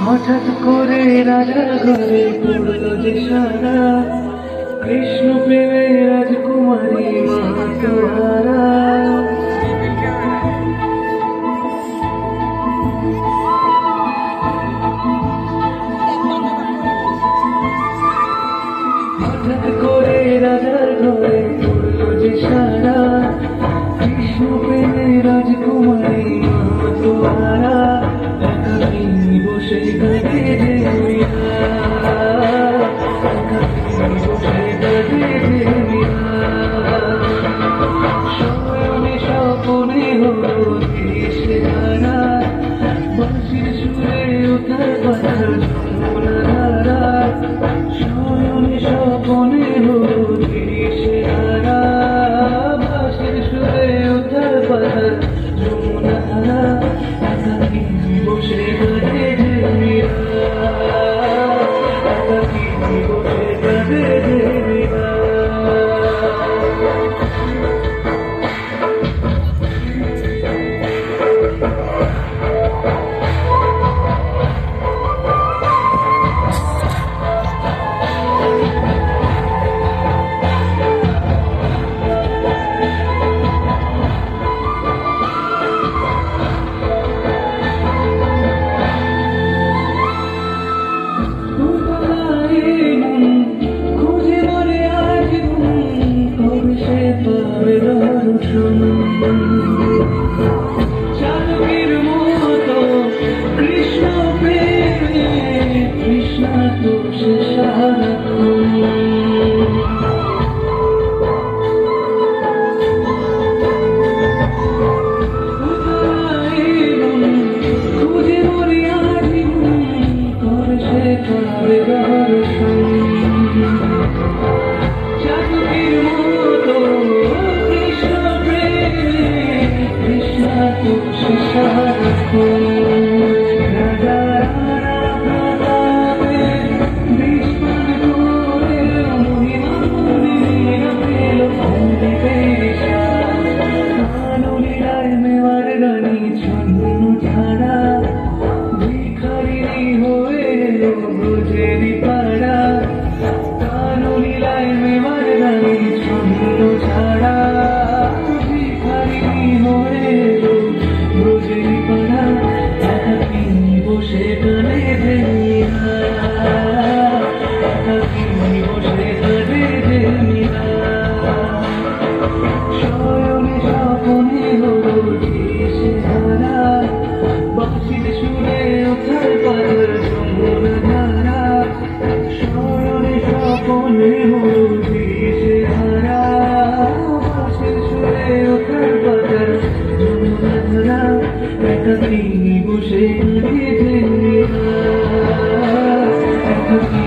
হঠাৎ করে রাজা ঘরে পড়লো যে সারা, কৃষ্ণ প্রেমে রাজকুমারী মা তোহারা। হঠাৎ করে রাজার ঘরে পড়লো যে সারা, কৃষ্ণ প্রেমে রাজকুমারী মা তোহারা। একাকি বসে কাঁদে যে মীরা, একাকি বসে কাঁদে যে মীরা। স্বয়নে স্বপনে হলো দিশেহারা, বাঁশির সুরে ওঠার পাতার যমুনা ধারা। স্বয়নে স্বপনে হলো দিশেহারা, বাঁশির সুরে ওঠার পাতার যমুনা ধারা। একাকি বসে কাঁদে যে মীরা, একাকি বসে কাঁদে যে মীরা। চালকের মতো কৃষ্ণ প্রেমে কৃষ্ণ তো সে সারাক্ষণ। খুঁজে মরে আজীবন করে সে পাবে দর্শন। চালকের মতো কৃষ্ণ প্রেমে কৃষ্ণ তো সে সারাক্ষণ। রাজা রাধাবে বিস্ময় করে মহিমা মন্দিরা পেল অমৃতেশা। কানলীলায় মেওয়ার রানী ছন্ন ছাড়া, ভিখারিণী হয়ে এলো ব্রজেরই পাড়া। কানলীলায় মেওয়ার রানী ছন্ন ছাড়া, ভিখারিণী হয়ে এলো ব্রজেরই পাড়া। একাকি বসে কাঁদে যে মীরা, একাকি বসে কাঁদে যে মীরা। স্বয়নে স্বপনে হলো দিশেহারা, বাঁশির সুরে ওঠার পাতার যমুনা ধারা। স্বয়নে স্বপনে হলো দিশেহারা, বাঁশির সুরে ওঠার পাতার যমুনা ধারা। একাকি বসে কাঁদে যে মীরা, একাকি